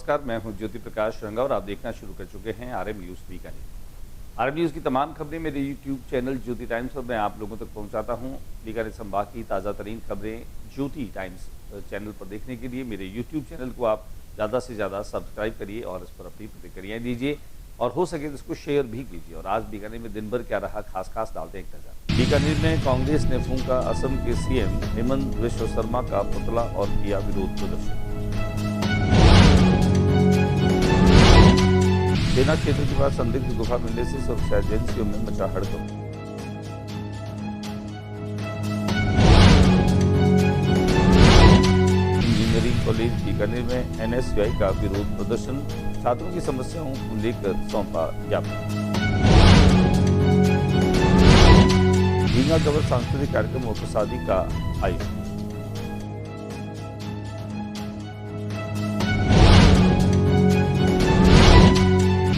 नमस्कार, मैं हूं ज्योति प्रकाश रंगा और आप देखना शुरू कर चुके हैं RM news Bikaner. RM news की तमाम खबरें मेरे यूट्यूब चैनल ज्योति टाइम्स पर मैं आप लोगों तक पहुंचाता हूं। बीकानेर संभाग की ताज़ा तरीन खबरें ज्योति टाइम्स चैनल पर देखने के लिए मेरे यूट्यूब चैनल को आप ज़्यादा से ज़्यादा सब्सक्राइब करिए और इस पर अपनी प्रतिक्रियाएँ दीजिए और हो सके तो इसको शेयर भी कीजिए। और आज बीकानेर में दिन भर क्या रहा, खास डालते हैं एक नजर। बीकानेर में कांग्रेस ने फूंका असम के सीएम हेमंत बिश्व शर्मा का पुतला और किया विरोध प्रदर्शन। सेना क्षेत्र के पास संदिग्ध गुफा मिलने से सुरक्षा एजेंसियों में मचा हड़कंप। इंजीनियरिंग कॉलेज बीकानेर में एनएसयूआई का विरोध प्रदर्शन, छात्रों की समस्याओं को लेकर सौंपा ज्ञापन। गीगा गवर सांस्कृतिक कार्यक्रम और प्रसादी का आयोजन।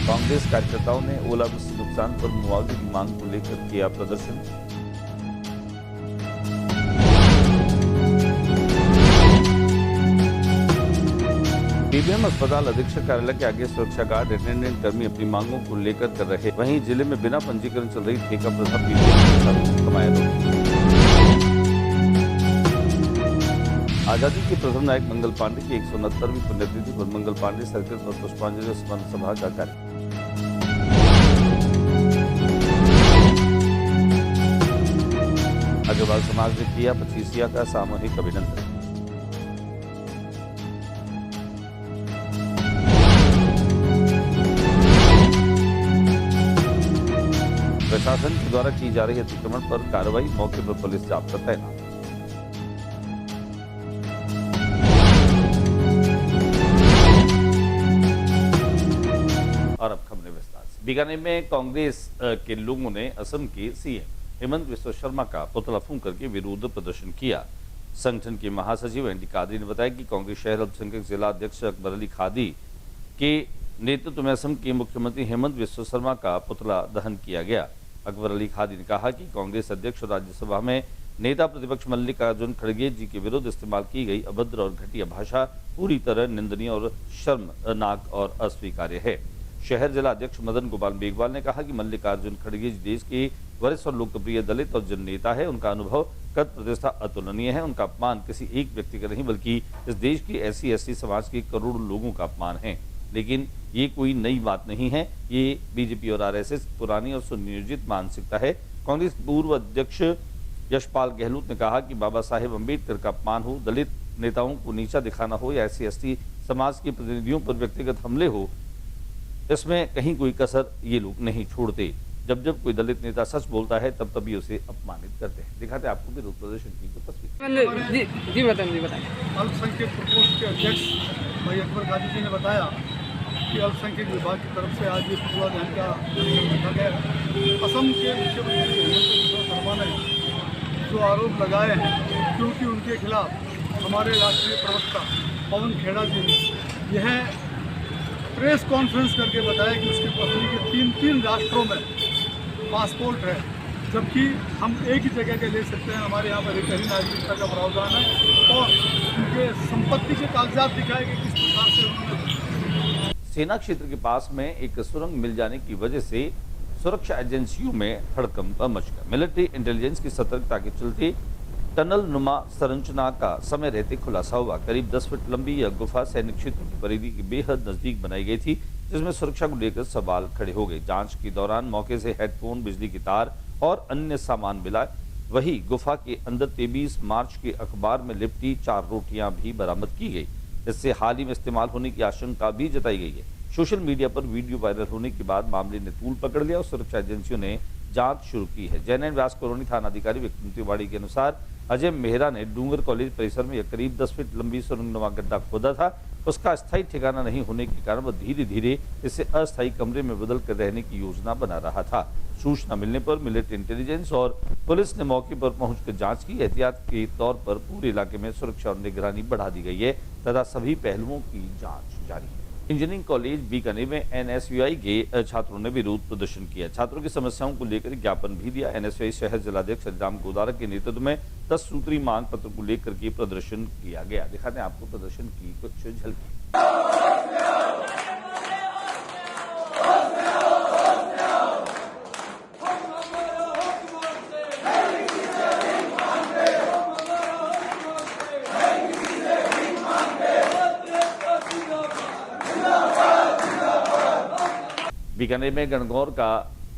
कांग्रेस कार्यकर्ताओं ने ओलावृष्टि नुकसान पर मुआवजे की मांग को लेकर किया प्रदर्शन। पीबीएम अस्पताल अधीक्षक कार्यालय के आगे सुरक्षा गार्ड अटेंडेंट कर्मी अपनी मांगों को लेकर कर रहे। वहीं जिले में बिना पंजीकरण चल रही ठेका प्रथा पीबीएम कमाया लोग। आजादी के प्रथम नायक मंगल पांडे की 169वीं पुण्यतिथि पर मंगल पांडे सर्कल पर पुष्पांजलि स्मरण सभा का कार्यक्रम। अग्रवाल समाज ने किया 25 का सामूहिक अभिनंदन। प्रशासन के द्वारा की जा रही अतिक्रमण पर कार्रवाई, मौके पर पुलिस जाब्ता तैनात। और अब खबरें विस्तार से। बीकानेर में कांग्रेस के लोगों ने असम के सीएम हेमंत बिश्व शर्मा का पुतला फूंक करके विरोध प्रदर्शन किया। संगठन के महासचिव एनडी कादरी ने बताया कि कांग्रेस शहर अल्पसंख्यक जिला अध्यक्ष अकबर अली खादी के नेतृत्व में असम के मुख्यमंत्री हेमंत बिश्व शर्मा का पुतला दहन किया गया। अकबर अली खादी ने कहा कि कांग्रेस अध्यक्ष और राज्यसभा में नेता प्रतिपक्ष मल्लिकार्जुन खड़गे जी के विरुद्ध इस्तेमाल की गई अभद्र और घटिया भाषा पूरी तरह निंदनीय और शर्मनाक और अस्वीकार्य है। शहर जिला अध्यक्ष मदन गोपाल मेघवाल ने कहा कि मल्लिकार्जुन खड़गे जी देश के वरिष्ठ और लोकप्रिय दलित और जननेता है। उनका अनुभव, कद, प्रतिष्ठा अतुलनीय है। उनका अपमान किसी एक व्यक्ति का नहीं बल्कि इस देश की ऐसी एससी समाज के करोड़ों लोगों का अपमान है। लेकिन ये कोई नई बात नहीं है, ये बीजेपी और आरएसएस पुरानी और सुनियोजित मानसिकता है। कांग्रेस पूर्व अध्यक्ष यशपाल गहलोत ने कहा कि बाबा साहेब अम्बेडकर का अपमान हो, दलित नेताओं को नीचा दिखाना हो या ऐसी एसटी समाज के प्रतिनिधियों पर व्यक्तिगत हमले हो, इसमें कहीं कोई कसर ये लोग नहीं छोड़ते। जब कोई दलित नेता सच बोलता है तब तभी उसे अपमानित करते हैं। दिखाते आपको विरोध प्रदर्शन की कुछ तस्वीर। जी बताएं। अल्पसंख्यक प्रकोष्ठ के अध्यक्ष भाई अकबर खादी जी ने बताया कि अल्पसंख्यक विभाग की तरफ से आज ये पुतला दहन का रखा गया। असम के मुख्यमंत्री हेमंत बिश्व शर्मा ने जो आरोप लगाए हैं, क्योंकि उनके खिलाफ हमारे राष्ट्रीय प्रवक्ता पवन खेड़ा जी ने यह प्रेस कॉन्फ्रेंस करके बताया कि उसकी पत्नी के तीन राष्ट्रों में पासपोर्ट है, जबकि हम एक ही जगह के ले सकते हैं। हमारे यहाँ पर एक ही नागरिकता का प्रावधान है और उनके संपत्ति के कागजात दिखाए कि किस प्रकार से उन्होंने। सेना क्षेत्र के पास में एक सुरंग मिल जाने की वजह से सुरक्षा एजेंसियों में हड़कंप मच गया। मिलिट्री इंटेलिजेंस की सतर्कता के चलते टनल नुमा संरचना का समय रहते खुलासा हुआ। करीब 10 फीट लंबी यह गुफा सैन्य क्षेत्र की परिधि के बेहद नजदीक बनाई गई थी, जिसमें सुरक्षा को लेकर सवाल खड़े हो गए। जांच के दौरान मौके से हेडफोन, बिजली की तार और अन्य सामान मिला। वही गुफा के अंदर 23 मार्च के अखबार में लिपटी 4 रोटियां भी बरामद की गई। इससे हाल ही में इस्तेमाल होने की आशंका भी जताई गई है। सोशल मीडिया पर वीडियो वायरल होने के बाद मामले ने तूल पकड़ लिया और सुरक्षा एजेंसियों ने जांच शुरू की है। जैनैन व्यास कॉलोनी थाना अधिकारी विक्रम तिवाड़ी के अनुसार अजय मेहरा ने डूंगर कॉलेज परिसर में यह करीब 10 फीट लंबी सुरंगनुमा गड्ढा खोदा था। उसका अस्थायी ठिकाना नहीं होने के कारण वह धीरे धीरे इसे अस्थायी कमरे में बदल कर रहने की योजना बना रहा था। सूचना मिलने पर मिलिट्री इंटेलिजेंस और पुलिस ने मौके पर पहुंचकर जांच की। एहतियात के तौर पर पूरे इलाके में सुरक्षा और निगरानी बढ़ा दी गई है तथा सभी पहलुओं की जाँच जारी है। इंजीनियरिंग कॉलेज बीकानेर में एनएसयूआई के छात्रों ने विरोध प्रदर्शन किया। छात्रों की समस्याओं को लेकर ज्ञापन भी दिया। एनएसयूआई शहर जिलाध्यक्ष राम गोदारा के नेतृत्व में 10 सूत्री मांग पत्र को लेकर के प्रदर्शन किया गया। दिखाते हैं आपको प्रदर्शन की कुछ झलकी। बीकानेर में गणगौर का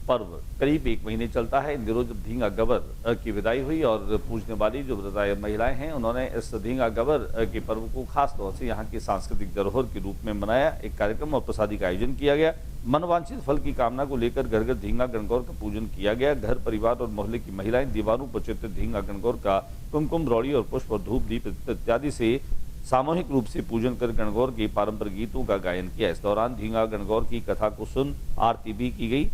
पर्व करीब 1 महीने चलता है। इन दिनों जब धींगा गबर की विदाई हुई और पूजने वाली जो महिलाएं हैं उन्होंने इस धींगा गबर के पर्व को खास तौर से यहाँ की सांस्कृतिक धरोहर के रूप में मनाया। एक कार्यक्रम और प्रसादी का आयोजन किया गया। मनवांछित फल की कामना को लेकर घर घर धींगा गणगौर का पूजन किया गया। घर परिवार और मोहल्ले की महिलाएं दीवारों पर चित्रित धींगा गणगौर का कुमकुम, रौड़ी और पुष्प और धूप दीप इत्यादि से सामूहिक रूप से पूजन कर गणगौर के पारंपरिक गीतों का गायन किया। इस दौरान धींगा गणगौर की कथा को सुन आरती भी की गई।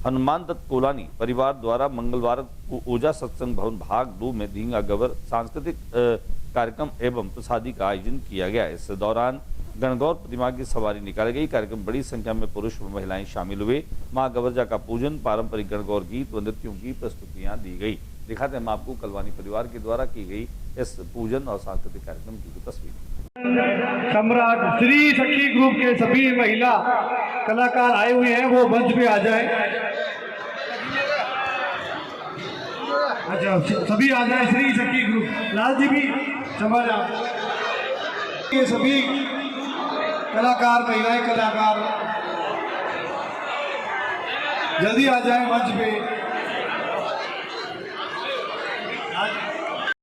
हनुमान दत्त कोलानी परिवार द्वारा मंगलवार को ऊर्जा सत्संग भवन भाग 2 में धींगा गबर सांस्कृतिक कार्यक्रम एवं प्रसादी का आयोजन किया गया। इस दौरान गणगौर प्रतिमा की सवारी निकाली गई। कार्यक्रम बड़ी संख्या में पुरुष व महिलाएं शामिल हुए। मां गवर्जा का पूजन, पारंपरिक गणगौर गीत व नृत्यों की प्रस्तुतियां दी गई। दिखाते हैं हम आपको कलवानी परिवार के द्वारा की गई इस पूजन और सांस्कृतिक कार्यक्रम की तस्वीर। सम्राट श्री सखी ग्रुप के सभी महिला कलाकार आए हुए हैं, वो मंच पे आ जाए। अच्छा, सभी आ जाए। श्री सखी ग्रुप, लाल जी भी संभाल आप। ये सभी कलाकार, महिलाएं कलाकार जल्दी आ जाए मंच पे।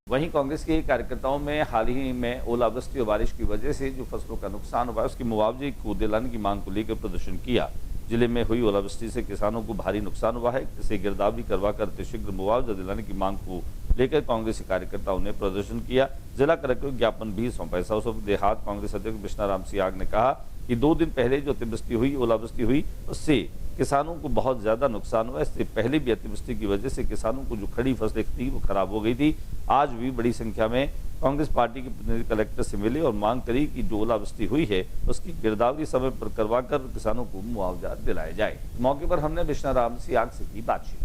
वहीं कांग्रेस के कार्यकर्ताओं में हाल ही में ओलावृष्टि और बारिश की वजह से जो फसलों का नुकसान हुआ है उसके मुआवजे को दिलाने की मांग को लेकर प्रदर्शन किया। जिले में हुई ओलावृष्टि से किसानों को भारी नुकसान हुआ है। इसे गिरदावरी करवाकर शीघ्र मुआवजा दिलाने की मांग को लेकर कांग्रेसी कार्यकर्ताओं ने प्रदर्शन किया। जिला कलेक्टर को ज्ञापन भी सौंपा। सौसर देहात कांग्रेस अध्यक्ष बिश्नाराम सियाग ने कहा कि 2 दिन पहले जो अतिवृष्टि हुई, ओलावृष्टि हुई, उससे किसानों को बहुत ज्यादा नुकसान हुआ। इससे पहले भी अतिवृष्टि की वजह से किसानों को जो खड़ी फसलें थी वो खराब हो गई थी। आज भी बड़ी संख्या में कांग्रेस पार्टी के प्रतिनिधि कलेक्टर से मिले और मांग करी कि जो ओलावृष्टि हुई है उसकी गिरदावरी समय पर करवाकर किसानों को मुआवजा दिलाया जाए। मौके पर हमने बिश्नाराम सियाग से की बातचीत।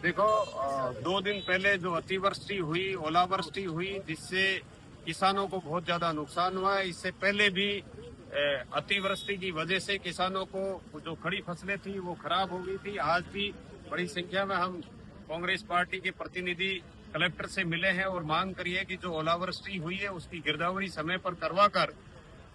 देखो, 2 दिन पहले जो अतिवृष्टि हुई, ओलावृष्टि हुई, जिससे किसानों को बहुत ज्यादा नुकसान हुआ है। इससे पहले भी अतिवृष्टि की वजह से किसानों को जो खड़ी फसलें थी वो खराब हो गई थी। आज भी बड़ी संख्या में हम कांग्रेस पार्टी के प्रतिनिधि कलेक्टर से मिले हैं और मांग करी है कि जो ओलावृष्टि हुई है उसकी गिरदावरी समय पर करवाकर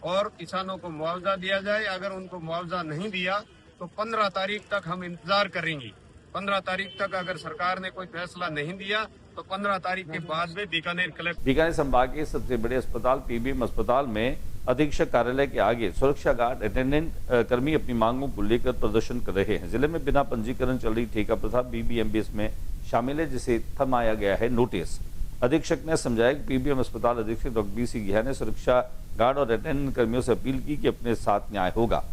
और किसानों को मुआवजा दिया जाए। अगर उनको मुआवजा नहीं दिया तो 15 तारीख तक हम इंतजार करेंगे। 15 तारीख तक अगर सरकार ने कोई फैसला नहीं दिया तो 15 तारीख के बाद में बीकानेर संभाग के सबसे बड़े अस्पताल पीबीएम अस्पताल में अधीक्षक कार्यालय के आगे सुरक्षा गार्ड अटेंडेंट कर्मी अपनी मांगों को लेकर प्रदर्शन कर रहे हैं। जिले में बिना पंजीकरण चल रही ठेका प्रथा बीबीएमबीएस में शामिल है, जिसे थमाया गया है नोटिस। अधीक्षक ने समझाया कि पीबीएम अस्पताल अधीक्षक डॉक्टर बीसी घिया ने सुरक्षा गार्ड और अटेंडेंट कर्मियों से अपील की कि अपने साथ न्याय होगा,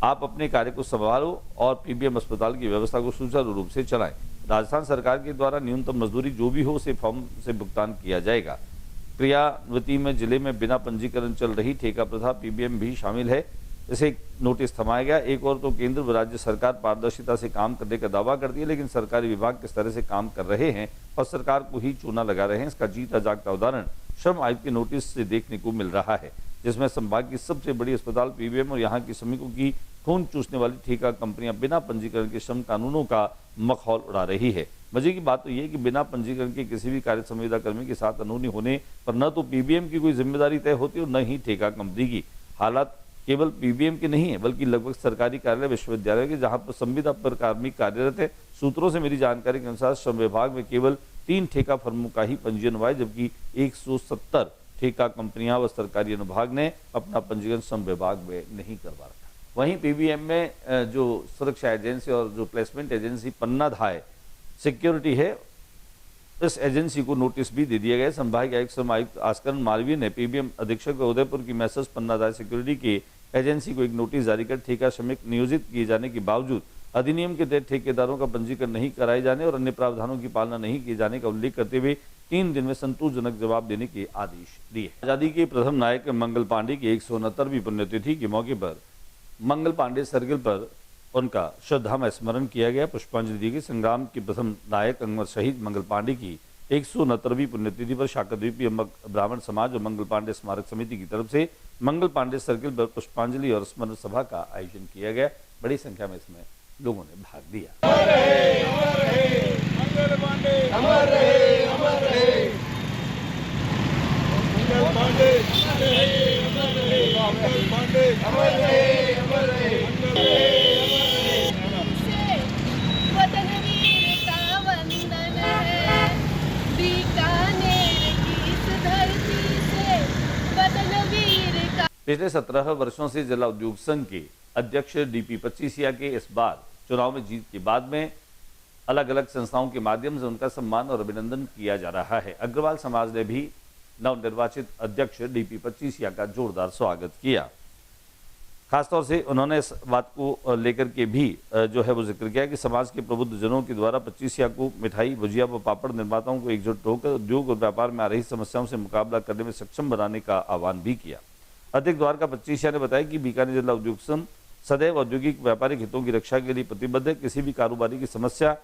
आप अपने कार्य को संभालो और पीबीएम अस्पताल की व्यवस्था को सुचारू रूप से चलाएं। राजस्थान सरकार के द्वारा न्यूनतम मजदूरी जो भी हो उसे फॉर्म से भुगतान किया जाएगा। क्रियावती में जिले में बिना पंजीकरण चल रही ठेका प्रथा पीबीएम भी शामिल है, इसे नोटिस थमाया गया। एक और तो केंद्र व राज्य सरकार पारदर्शिता से काम करने का दावा करती है, लेकिन सरकारी विभाग किस तरह से काम कर रहे हैं और सरकार को ही चूना लगा रहे हैं, इसका जीता जागता उदाहरण श्रम आयुक्त के नोटिस से देखने को मिल रहा है, जिसमें संभाग की सबसे बड़ी अस्पताल पीबीएम और यहाँ की श्रमिकों की खून चूसने वाली ठेका कंपनियां बिना पंजीकरण के श्रम कानूनों का मखौल उड़ा रही है। मजे की बात तो यह कि बिना पंजीकरण के किसी भी कार्य संविदा कर्मी के साथ अनहोनी होने पर न तो पीबीएम की कोई जिम्मेदारी तय होती और न ही ठेका कंपनी की। हालात केवल पीबीएम के नहीं है बल्कि लगभग सरकारी कार्यालय, विश्वविद्यालय के जहां पर संविदा पर कार्मिक कार्यरत है। सूत्रों से मिली जानकारी के अनुसार श्रम विभाग में केवल 3 ठेका फर्मों का ही पंजीयन हुआ है, जबकि 170 ठेका कंपनियां व सरकारी अनुभाग ने अपना पंजीकरण श्रम विभाग में नहीं करवा रखा। वहीं पीबीएम में जो सुरक्षा एजेंसी और जो प्लेसमेंट एजेंसी पन्नाधाय सिक्योरिटी है, इस एजेंसी को नोटिस भी दे दिया गया। संभाग आयुक्त श्रम आयुक्त आस्करन मालवीय ने पीबीएम अधीक्षक उदयपुर की मैसर्स पन्नाधाय सिक्योरिटी की एजेंसी को एक नोटिस जारी कर ठेका श्रमिक नियोजित किए जाने के बावजूद अधिनियम के तहत ठेकेदारों का पंजीकरण नहीं कराए जाने और अन्य प्रावधानों की पालना नहीं किए जाने का उल्लेख करते हुए 3 दिन में संतोषजनक जवाब देने के आदेश दिए। आजादी के प्रथम नायक मंगल पांडे की 169वीं पुण्यतिथि के मौके पर मंगल पांडे सर्किल पर उनका श्रद्धामय स्मरण किया गया, पुष्पांजलि दी गई। संग्राम के प्रथम नायक अमर शहीद मंगल पांडे की 169वीं पुण्यतिथि पर शाकाद्वीपीय ब्राह्मण समाज और मंगल पांडे स्मारक समिति की तरफ से मंगल पांडे सर्किल पर पुष्पांजलि और स्मरण सभा का आयोजन किया गया। बड़ी संख्या में इसमें लोगों ने भाग लिया। मंगल पांडे पिछले 17 वर्षों से जिला उद्योग संघ के अध्यक्ष डीपी पच्चीसिया के इस बार चुनाव में जीत के बाद में अलग अलग संस्थाओं के माध्यम से उनका सम्मान और अभिनंदन किया जा रहा है। अग्रवाल समाज ने भी नवनिर्वाचित अध्यक्ष डीपी पच्चीसिया का जोरदार स्वागत किया। खासतौर से उन्होंने इस बात को लेकर के भी जो है वो जिक्र किया कि समाज के प्रबुद्ध जनों के द्वारा पच्चीसिया को मिठाई, भुजिया व पापड़ निर्माताओं को एकजुट होकर उद्योग और व्यापार में आ रही समस्याओं से मुकाबला करने में सक्षम बनाने का आह्वान भी किया। अध्यक्ष द्वारका पच्चीसिया ने बताया कि बीकानेर जिला उद्योग संघ सदैव औद्योगिक व्यापारिक हितों की रक्षा के लिए प्रतिबद्ध है। किसी भी कारोबारी की समस्या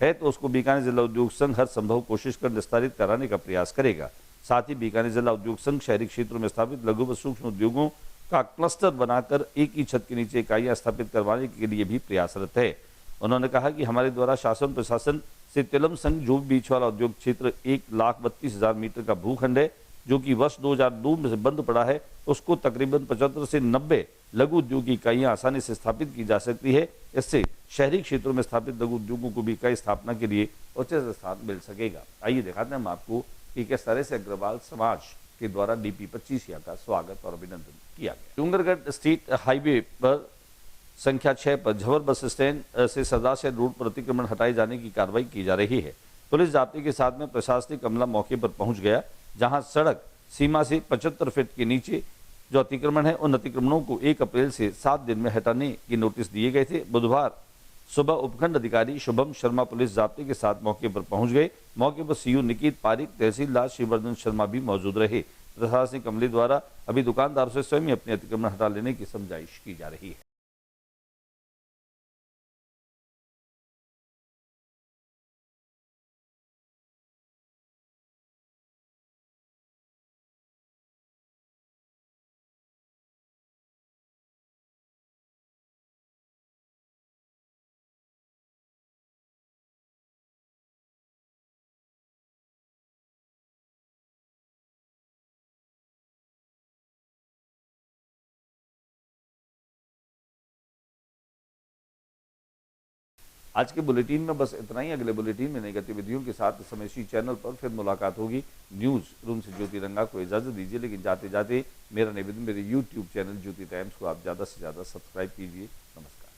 है तो उसको बीकानेर जिला उद्योग संघ हर संभव कोशिश कर निस्तारित कराने का प्रयास करेगा। साथ ही बीकानेर जिला उद्योग संघ शहरी क्षेत्रों में स्थापित लघु व सूक्ष्म उद्योगों का क्लस्टर बनाकर एक ही छत के नीचे इकाइयां स्थापित करवाने के लिए भी प्रयासरत है। उन्होंने कहा कि हमारे द्वारा शासन प्रशासन से तिलम संघ जो बीच वाला उद्योग क्षेत्र 1,32,000 मीटर का भूखंड है जो कि वर्ष 2002 में से बंद पड़ा है, उसको तकरीबन 75 से 90 लघु उद्योग की इकाइयां आसानी से स्थापित की जा सकती है। इससे शहरी क्षेत्रों में स्थापित लघु उद्योगों को भी इकाई स्थापना के लिए उचित स्थान मिल सकेगा। आइए दिखाते हैं हम आपको कि किस तरह से अग्रवाल समाज के द्वारा डीपी पच्चीसिया का स्वागत और अभिनंदन किया गया। डूंगरगढ़ स्टेट हाईवे पर संख्या 6 पर झवर बस स्टैंड से सरदार शहर रोड पर अतिक्रमण हटाए जाने की कार्रवाई की जा रही है। पुलिस जाब्ते के साथ में प्रशासनिक अमला मौके पर पहुंच गया, जहां सड़क सीमा से 75 फीट के नीचे जो अतिक्रमण है उन अतिक्रमणों को 1 अप्रैल से 7 दिन में हटाने के नोटिस दिए गए थे। बुधवार सुबह उपखंड अधिकारी शुभम शर्मा पुलिस जाब्ते के साथ मौके पर पहुंच गए। मौके पर सीयू निकित पारिक, तहसीलदार शिववर्धन शर्मा भी मौजूद रहे। प्रशासनिक अमले द्वारा अभी दुकानदारों से स्वयं ही अपने अतिक्रमण हटा लेने की समझाइश की जा रही है। आज के बुलेटिन में बस इतना ही। अगले बुलेटिन में नई गतिविधियों के साथ समय इसी चैनल पर फिर मुलाकात होगी। न्यूज रूम से ज्योति रंगा को इजाजत दीजिए, लेकिन जाते जाते मेरा निवेदन मेरे यूट्यूब चैनल ज्योति टाइम्स को आप ज़्यादा से ज़्यादा सब्सक्राइब कीजिए। नमस्कार।